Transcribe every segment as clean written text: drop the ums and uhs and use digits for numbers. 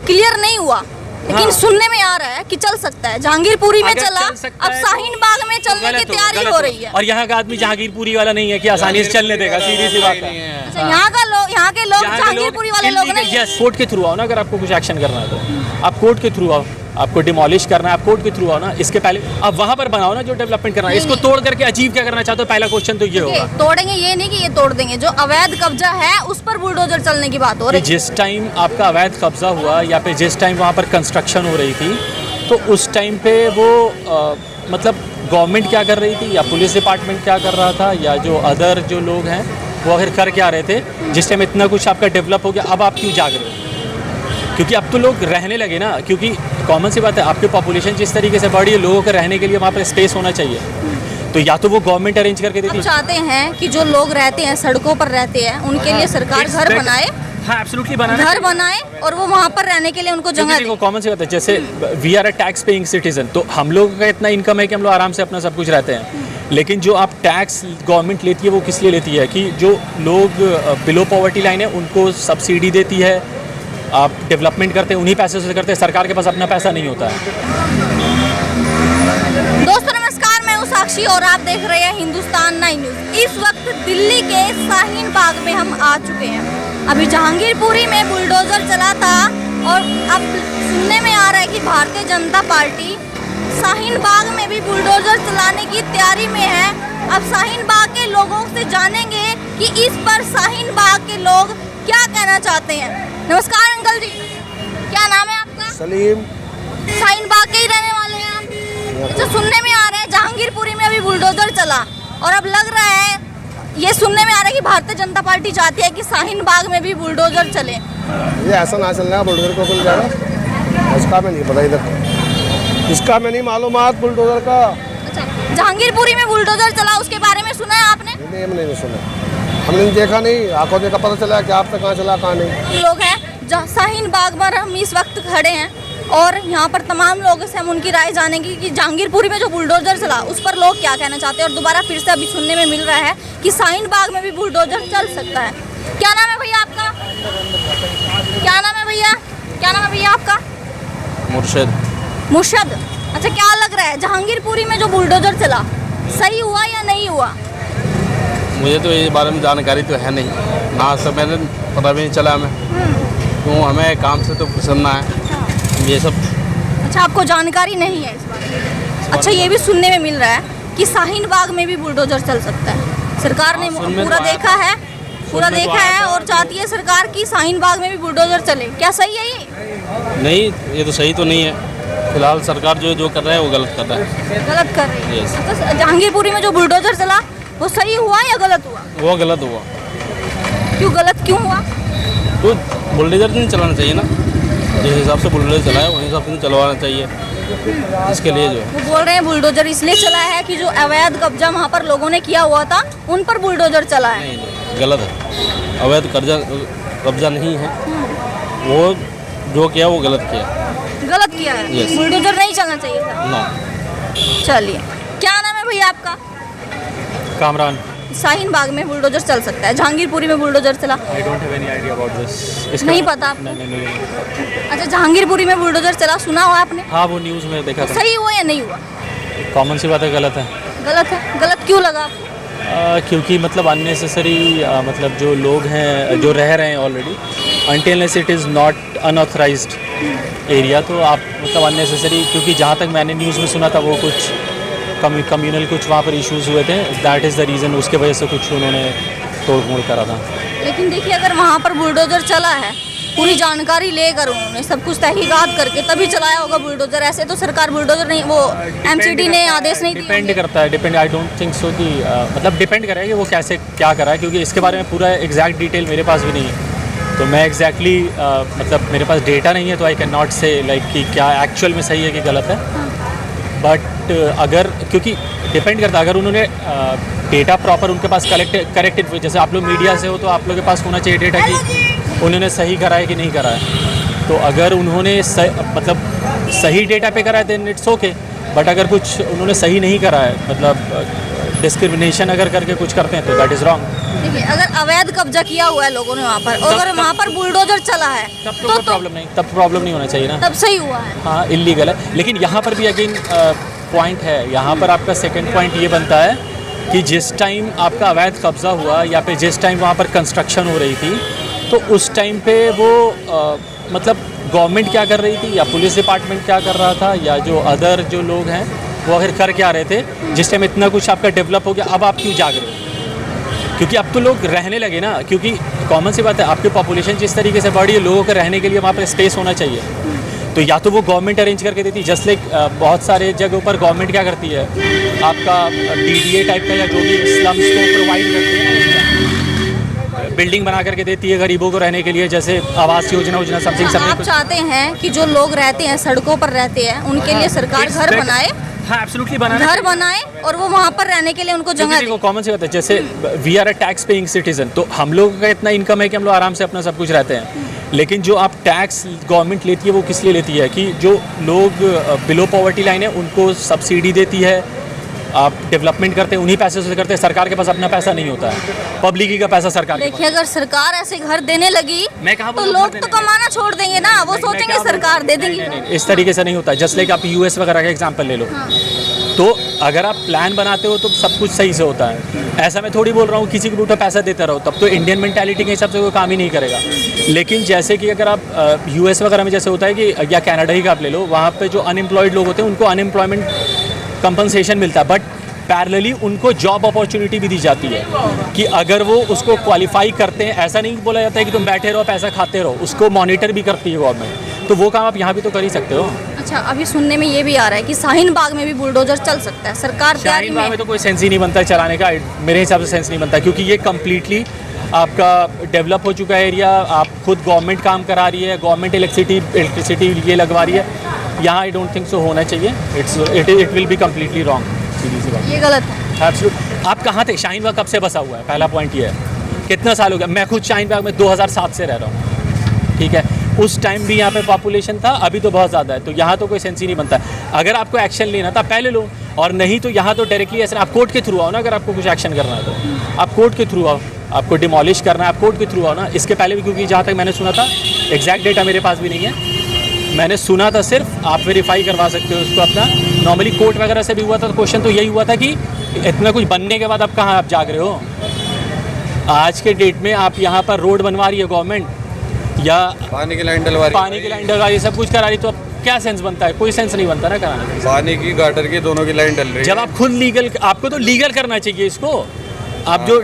Clear नहीं हुआ, लेकिन सुनने में आ रहा है कि चल सकता है। जहांगीरपुरी में चला, अब शाहीन बाग में चलने की तैयारी हो रही है। और यहाँ का आदमी जहांगीरपुरी वाला नहीं है कि आसानी से चलने देगा, सीधी सी बात है। यहाँ के लोग जहांगीरपुरी वाले लोग नहीं है। कोर्ट के थ्रू आओ ना, अगर आपको कुछ एक्शन करना है तो आप कोर्ट के थ्रू आओ। आपको डिमोलिश करना है, आप कोर्ट के थ्रू आओ ना। इसके पहले आप वहाँ पर बनाओ ना जो डेवलपमेंट करना है। इसको तोड़ करके अचीव क्या करना चाहते हो, पहला क्वेश्चन तो ये होगा। तोड़ेंगे ये नहीं कि ये तोड़ देंगे, जो अवैध कब्जा है उस पर बुलडोजर चलने की बात हो रही है। जिस टाइम आपका अवैध कब्जा हुआ या फिर जिस टाइम वहाँ पर कंस्ट्रक्शन हो रही थी, तो उस टाइम पे वो मतलब गवर्नमेंट क्या कर रही थी या पुलिस डिपार्टमेंट क्या कर रहा था या जो अदर जो लोग हैं वो आखिर कर क्या रहे थे। जिस टाइम इतना कुछ आपका डेवलप हो गया, अब आप क्यों जाग रहे हो? क्योंकि अब तो लोग रहने लगे ना, क्योंकि कॉमन सी बात है, आपकी पॉपुलेशन जिस तरीके से बढ़ी है, लोगों को रहने के लिए वहाँ पर स्पेस होना चाहिए। तो या तो वो गवर्नमेंट अरेंज करके देती है। चाहते हैं कि जो लोग रहते हैं, सड़कों पर रहते हैं, उनके लिए सरकार घर बनाए। हाँ, एब्सोल्युटली बनाना, घर बनाए और वो वहाँ पर रहने के लिए उनको जगह दे। कॉमन सी बात है, जैसे we are a tax paying citizen, तो हम लोगों का इतना इनकम है कि हम लोग आराम से अपना सब कुछ रहते हैं। लेकिन जो आप टैक्स गवर्नमेंट लेती है वो किस लिए लेती है? कि जो लोग बिलो पॉवर्टी लाइन है उनको सब्सिडी देती है, आप डेवलपमेंट करते हैं उन्हीं पैसे से करते हैं। सरकार के पास अपना पैसा नहीं होता है। दोस्तों नमस्कार, मैं हूं साक्षी और आप देख रहे हैं हिंदुस्तान 9 न्यूज़। इस वक्त दिल्ली के शाहीन बाग में हम आ चुके हैं। अभी जहांगीरपुरी में बुलडोजर चला था और अब सुनने में आ रहा है कि भारतीय जनता पार्टी शाहीन बाग में भी बुलडोजर चलाने की तैयारी में है। अब शाहीन बाग के लोगों से जानेंगे कि इस पर शाहीन बाग के लोग क्या कहना चाहते हैं। नमस्कार अंकल जी, क्या नाम है आपका? सलीम। शाहीन बाग के ही रहने वाले हैं आप? अच्छा, सुनने में आ रहा है जहांगीरपुरी में अभी बुलडोजर चला और अब लग रहा है, ये सुनने में आ रहा है कि भारतीय जनता पार्टी चाहती है कि शाहीन बाग में भी बुलडोजर चले। ये ऐसा ना चल रहा है, बुलडोजर को खुल जाएगा इसका मैं नहीं पता, इधर इसका मैं नहीं मालूमात बुलडोजर का। अच्छा, जहांगीरपुरी में बुलडोजर चला, उसके बारे में सुना है आपने? नहीं, हमने नहीं सुना, हमने देखा नहीं, आंखों देखा पता चला कि आप तक कहाँ चला कहाँ नहीं। लोग हैं शाहीन बाग पर हम इस वक्त खड़े हैं और यहाँ पर तमाम लोगों से हम उनकी राय जानेंगे कि जहांगीरपुरी में जो बुलडोजर चला उस पर लोग क्या कहना चाहते हैं। और दोबारा फिर से अभी सुनने में मिल रहा है कि शाहीन बाग में भी बुलडोजर चल सकता है। क्या नाम है भैया आपका? क्या नाम है भैया? क्या नाम है भैया आपका? मुर्शद। अच्छा, क्या लग रहा है जहांगीरपुरी में जो बुलडोजर चला सही हुआ या नहीं हुआ? मुझे तो इस बारे में जानकारी तो है नहीं ना, सब मैंने पता भी नहीं चला हमें, क्यों हमें काम से तो सुनना है ये सब। अच्छा, आपको जानकारी नहीं है इस बारे में? अच्छा, ये भी सुनने में मिल रहा है कि शाहीन बाग में भी बुलडोजर चल सकता है। सरकार ने पूरा देखा है, और चाहती है सरकार की शाहीन बाग में भी बुलडोजर चले। क्या सही है ये? नहीं, ये तो सही तो नहीं है। फिलहाल सरकार जो कर रहा है वो गलत कर रहा है। गलत कर रही है। अच्छा, जहांगीरपुरी में जो बुलडोजर चला वो सही हुआ या गलत हुआ? वो गलत हुआ। क्यों गलत क्यों हुआ? तो बुलडोजर नहीं चलाना चाहिए ना, जिस हिसाब से बुलडोजर चलाया वही हिसाब से चलवाना चाहिए। इसके लिए जो वो बोल रहे हैं बुलडोजर इसलिए चला है कि जो अवैध कब्जा वहाँ पर लोगों ने किया हुआ था उन पर बुलडोजर चला है। नहीं, गलत है। अवैध कब्जा नहीं है, वो जो किया वो गलत किया है। बुलडोजर नहीं चलना चाहिए था ना। चलिए, क्या नाम है भैया आपका? कामरान। शाहीन बाग में बुलडोजर चल सकता है, जहांगीरपुरी में बुलडोजर चला? I don't have any idea about this। नहीं पता आपको? नहीं। अच्छा, जहांगीरपुरी में बुलडोजर चला सुना हुआ आपने? हाँ, वो न्यूज़ में देखा था। सही हुआ या नहीं हुआ? कॉमन सी बात है, गलत है। गलत है। गलत क्यों लगा आपको? क्योंकि मतलब अननेसेसरी मतलब जो लोग हैं जो रह रहे हैं already, until it is not unauthorised area, तो आप मतलब अननेसेसरी, क्योंकि जहाँ तक मैंने न्यूज़ में सुना था वो कुछ कम्युनल कुछ वहाँ पर इश्यूज़ हुए थे, दैट इज़ द रीज़न, उसके वजह से कुछ उन्होंने तोड़ मोड़ करा था। लेकिन देखिए, अगर वहाँ पर बुलडोजर चला है, पूरी जानकारी लेकर उन्होंने सब कुछ तहकीकात करके तभी चलाया होगा बुलडोजर। ऐसे तो सरकार बुलडोजर नहीं, वो एमसीडी ने आदेश नहीं दिया। डिपेंड करता है, depend, I don't think so कि मतलब डिपेंड करेगा कि वो कैसे क्या करा है, क्योंकि इसके बारे में पूरा एग्जैक्ट डिटेल मेरे पास भी नहीं है। तो मैं एग्जैक्टली मतलब मेरे पास डेटा नहीं है, तो आई कैन नॉट से लाइक कि क्या एक्चुअल में सही है कि गलत है। बट अगर, क्योंकि डिपेंड करता है, अगर उन्होंने डेटा प्रॉपर उनके पास करेक्टेड, जैसे आप लोग मीडिया से हो तो आप लोग के पास होना चाहिए डेटा कि उन्होंने सही करा है कि नहीं करा है। तो अगर उन्होंने मतलब सही डेटा पे करा है देन इट्स ओके, बट अगर कुछ उन्होंने सही नहीं करा है, मतलब डिस्क्रिमिनेशन अगर करके कुछ करते हैं तो दैट इज़ रॉन्ग। देखिए, अगर अवैध कब्जा किया हुआ है लोगों ने वहाँ पर, और अगर वहाँ पर बुलडोजर चला है तब तो कोई प्रॉब्लम नहीं, तब प्रॉब्लम नहीं होना चाहिए ना। तब सही हुआ है। हाँ, इलीगल है, लेकिन यहाँ पर भी अगेन पॉइंट है, यहाँ पर आपका सेकंड पॉइंट ये बनता है कि जिस टाइम आपका अवैध कब्जा हुआ या फिर जिस टाइम वहाँ पर कंस्ट्रक्शन हो रही थी, तो उस टाइम पे वो मतलब गवर्नमेंट क्या कर रही थी या पुलिस डिपार्टमेंट क्या कर रहा था या जो अदर जो लोग हैं वो आखिर कर क्या रहे थे, जिस टाइम इतना कुछ आपका डेवलप हो गया, अब आप क्यों जाग रहे हो? क्योंकि अब तो लोग रहने लगे ना, क्योंकि कॉमन सी बात है, आपकी पॉपुलेशन जिस तरीके से बढ़ी है, लोगों के रहने के लिए वहाँ पर स्पेस होना चाहिए, तो या तो वो गवर्नमेंट अरेंज करके देती, जस्ट लाइक बहुत सारे जगहों पर गवर्नमेंट क्या करती है, आपका DDA टाइप का या जो भी स्लम्स को प्रोवाइड करती है, बिल्डिंग बना करके देती है गरीबों को रहने के लिए, जैसे आवास योजना समथिंग आप चाहते हैं कि जो लोग रहते हैं सड़कों पर रहते हैं उनके लिए सरकार घर बनाए, हाँ एब्सोल्युटली घर बनाए और वो वहाँ पर रहने के लिए उनको जगह दे। कॉमन सी बात है, जैसे we are a tax paying citizen, तो हम लोगों का इतना इनकम है कि हम लोग आराम से अपना सब कुछ रहते हैं, लेकिन जो आप टैक्स गवर्नमेंट लेती है वो किस लिए लेती है कि जो लोग बिलो पॉवर्टी लाइन है उनको सब्सिडी देती है, आप डेवलपमेंट करते हैं उन्हीं पैसे से करते हैं, सरकार के पास अपना पैसा नहीं होता है, पब्लिक का पैसा सरकार के पास। देखिए, अगर सरकार ऐसे घर देने लगी मैं कहाँ तो लोग तो कमाना छोड़ देंगे ना, वो सोचेंगे सरकार दे देगी। नहीं, इस तरीके से नहीं होता, जस्ट लाइक आप US वगैरह का एग्जांपल ले लो, तो अगर आप प्लान बनाते हो तो सब कुछ सही से होता है, ऐसा मैं थोड़ी बोल रहा हूँ किसी को भी उठा पैसा देते रहो, तब तो इंडियन मेंटालिटी के हिसाब से कोई काम ही नहीं करेगा। लेकिन जैसे कि अगर आप US वगैरह में जैसे होता है कि या कनाडा ही का आप ले लो, वहाँ पे जो अनएम्प्लॉयड लोग होते हैं उनको अनएम्प्लॉयमेंट कंपनसेशन मिलता है, बट पैरेलली उनको जॉब अपॉर्चुनिटी भी दी जाती है कि अगर वो उसको क्वालिफाई करते हैं, ऐसा नहीं बोला जाता है कि तुम बैठे रहो पैसा खाते रहो, उसको मॉनिटर भी करती है गवर्नमेंट, तो वो काम आप यहाँ भी तो कर ही सकते हो। अच्छा, अभी सुनने में ये भी आ रहा है कि शाहीन बाग में भी बुलडोजर चल सकता है, सरकार तैयारी शाहीन बाग में में। तो कोई सेंस ही नहीं बनता है चलाने का, मेरे हिसाब से सेंस नहीं बनता, क्योंकि ये कम्प्लीटली आपका डेवलप हो चुका है एरिया, आप खुद गवर्नमेंट काम करा रही है, गवर्नमेंट इलेक्ट्रिसिटी ये लगवा रही है, यहाँ आई डोंट थिंक सो होना चाहिए, it will be completely wrong, सीधी सी बात। ये गलत है। एब्सोल्यूट। आप कहाँ थे? शाहीन बाग कब से बसा हुआ है? पहला पॉइंट ये है, कितना साल हो गया? मैं खुद शाहीन बाग में 2007 से रह रहा हूँ, ठीक है, उस टाइम भी यहाँ पे पॉपुलेशन था, अभी तो बहुत ज़्यादा है, तो यहाँ तो कोई सेंस ही नहीं बनता। अगर आपको एक्शन लेना था पहले लो, और नहीं तो यहाँ तो डायरेक्टली ऐसे आप कोर्ट के थ्रू आओ ना, अगर आपको कुछ एक्शन करना है तो आप कोर्ट के थ्रू आओ, आपको डिमोलिश करना है आप कोर्ट के थ्रू आओ ना। इसके पहले भी, क्योंकि जहाँ तक मैंने सुना था, एग्जैक्ट डेटा मेरे पास भी नहीं है, मैंने सुना था सिर्फ, आप वेरीफाई करवा सकते हो उसको अपना, नॉर्मली कोर्ट वगैरह से भी हुआ था, तो क्वेश्चन तो यही हुआ था कि इतना कुछ बनने के बाद अब कहाँ आप जाग रहे हो? आज के डेट में आप यहाँ पर रोड बनवा रही है गवर्नमेंट, या पानी की लाइन डलवा रही है, सब कुछ करा रही, तो अब क्या सेंस बनता है? कोई सेंस नहीं बनता ना कराने का। पानी की गाटर की दोनों की लाइन डल रही है। जब आप खुद लीगल, आपको तो लीगल करना चाहिए इसको, आप जो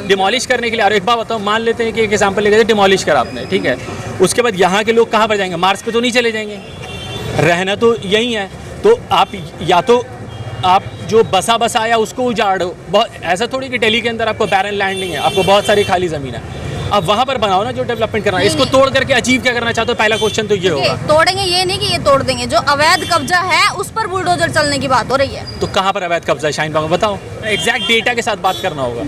डिमोलिश करने के लिए आ रहे हो। एक बात बताओ, मान लेते हैं कि एक एग्जांपल लेके डिमोलिश करा आपने, ठीक है, उसके बाद यहाँ के लोग कहाँ पर जाएंगे? मार्स पे तो नहीं चले जाएंगे, रहना तो यही है, तो आप या तो आप जो बसा आया उसको उजाड़ो, बहुत ऐसा थोड़ी कि दिल्ली के अंदर आपको बैरन लैंड नहीं है, आपको बहुत सारी खाली ज़मीन है, अब वहाँ पर बनाओ ना जो डेवलपमेंट करना है। इसको तोड़ करके अचीव क्या करना चाहते हो? पहला क्वेश्चन तो ये होगा। तोड़ेंगे ये नहीं कि ये तोड़ देंगे, जो अवैध कब्जा है उस पर बुलडोजर चलने की बात हो रही है। तो कहाँ पर अवैध कब्जा है शाहीन बाग में? बताओ, एग्जैक्ट डेटा के साथ बात करना होगा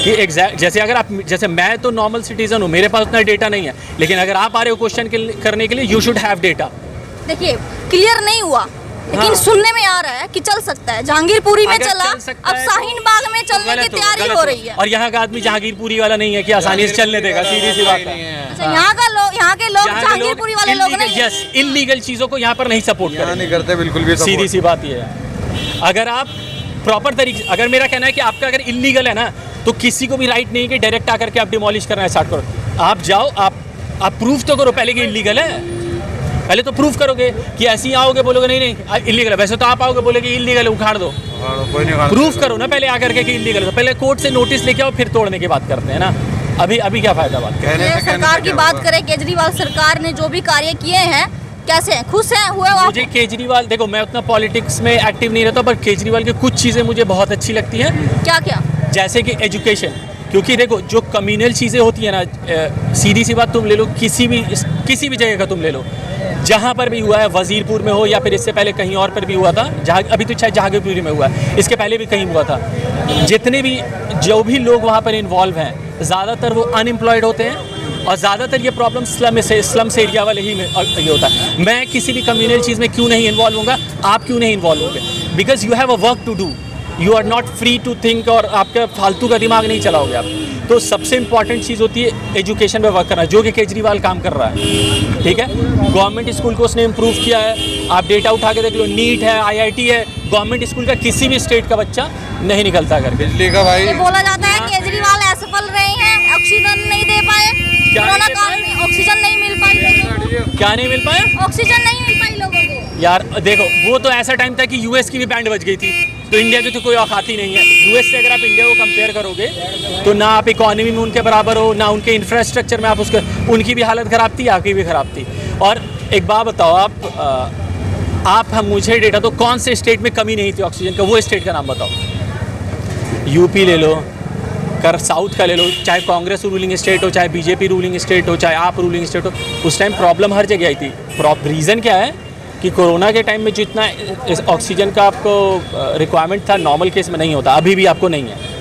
कि एग्जैक्ट, जैसे अगर आप, जैसे मैं तो नॉर्मल सिटीजन हूँ, मेरे पास उतना डेटा नहीं है, लेकिन अगर आप आ रहे हो क्वेश्चन करने के लिए, यू शुड हैव डेटा। देखिए, क्लियर नहीं हुआ, लेकिन सुनने में आ रहा है कि चल सकता है, जहांगीरपुरी में चला, अब शाहीन बाग में चलने की तैयारी हो रही है। और यहाँ का आदमी जहांगीरपुरी वाला नहीं है कि आसानी से चलने देगा, सीधी सी बात है। अच्छा, यहाँ के लोग जहांगीरपुरी वाले लोग नहीं है। यस, इलीगल चीजों को यहाँ पर नहीं सपोर्ट यहाँ नहीं करते बिल्कुल भी। सीधी सी बात ये है, अगर आप प्रॉपर तरीके, अगर मेरा कहना है कि आपका अगर इलीगल है ना, तो किसी को भी राइट नहीं है कि डायरेक्ट आकर के आप डिमोलिश करना स्टार्ट करो। आप जाओ, आप प्रूफ तो करो पहले कि इलीगल है, पहले तो प्रूफ करोगे कि ऐसे ही आओगे बोलोगे नहीं इलीगल है, वैसे तो आप आओगे बोले कि इलीगल है, उखाड़ दो, प्रूफ करो ना पहले आकर के कि इलीगल है, तो पहले कोर्ट से नोटिस लेके आओ, फिर तोड़ने की बात करते हैं ना। अभी क्या फायदा बात कहने से सरकार की बात करें, केजरीवाल सरकार ने जो भी कार्य किए हैं, कैसे हैं, खुश हैं, हुए आप? मुझे केजरीवाल, देखो मैं उतना पॉलिटिक्स में एक्टिव नहीं रहता, पर केजरीवाल की कुछ चीज़ें मुझे बहुत अच्छी लगती हैं। क्या क्या? जैसे कि एजुकेशन, क्योंकि देखो जो कम्युनल चीज़ें होती है ना, सीधी सी बात, तुम ले लो किसी भी जगह का तुम ले लो, जहाँ पर भी हुआ है, वजीरपुर में हो या फिर इससे पहले कहीं और पर भी हुआ था, जहाँ अभी तो शायद जहांगीरपुरी में हुआ है, इसके पहले भी कहीं हुआ था, जितने भी जो भी लोग वहाँ पर इन्वॉल्व हैं, ज़्यादातर वो अनएम्प्लॉयड होते हैं, और ज़्यादातर ये प्रॉब्लम स्लम्स एरिया वाले ही में ये होता है। मैं किसी भी कम्युनल चीज़ में क्यों नहीं इन्वॉल्व होऊंगा? आप क्यों नहीं इन्वॉल्व होंगे? Because you have a work to do. You are not free to think, और आपका फालतू का दिमाग नहीं चलाओगे आप। तो सबसे इंपॉर्टेंट चीज़ होती है एजुकेशन पे वर्क करना, जो कि केजरीवाल काम कर रहा है, ठीक है। गवर्नमेंट स्कूल को उसने इम्प्रूव किया है, आप डेटा उठा के देख लो, नीट है, IIT है, गवर्नमेंट स्कूल का किसी भी स्टेट का बच्चा नहीं निकलता करके। बिजली का भाई ये बोला जाता है केजरीवाल असफल रहे हैं, ऑक्सीजन नहीं दे पाए, कोरोना काल में ऑक्सीजन नहीं मिल पाई लोगों को। क्या नहीं मिल पाया? ऑक्सीजन नहीं मिल पाई लोगों को। यार देखो, वो तो ऐसा टाइम था कि यूएस की भी बैंड बज गई थी, तो इंडिया की तो कोई औकात ही नहीं है। यूएस से अगर आप इंडिया को कंपेयर करोगे तो ना आप इकोनॉमी में उनके बराबर हो, ना उनके इंफ्रास्ट्रक्चर में आप उसके, उनकी भी हालत ख़राब थी, आपकी भी ख़राब थी। और एक बात बताओ आप हम मुझे डेटा तो कौन से स्टेट में कमी नहीं थी ऑक्सीजन का, वो स्टेट का नाम बताओ। यूपी ले लो, साउथ का ले लो, चाहे कांग्रेस रूलिंग स्टेट हो, चाहे बीजेपी रूलिंग स्टेट हो, चाहे आप रूलिंग स्टेट हो, उस टाइम प्रॉब्लम हर जगह आई थी। रीज़न क्या है कि कोरोना के टाइम में जितना ऑक्सीजन का आपको रिक्वायरमेंट था, नॉर्मल केस में नहीं होता, अभी भी आपको नहीं है।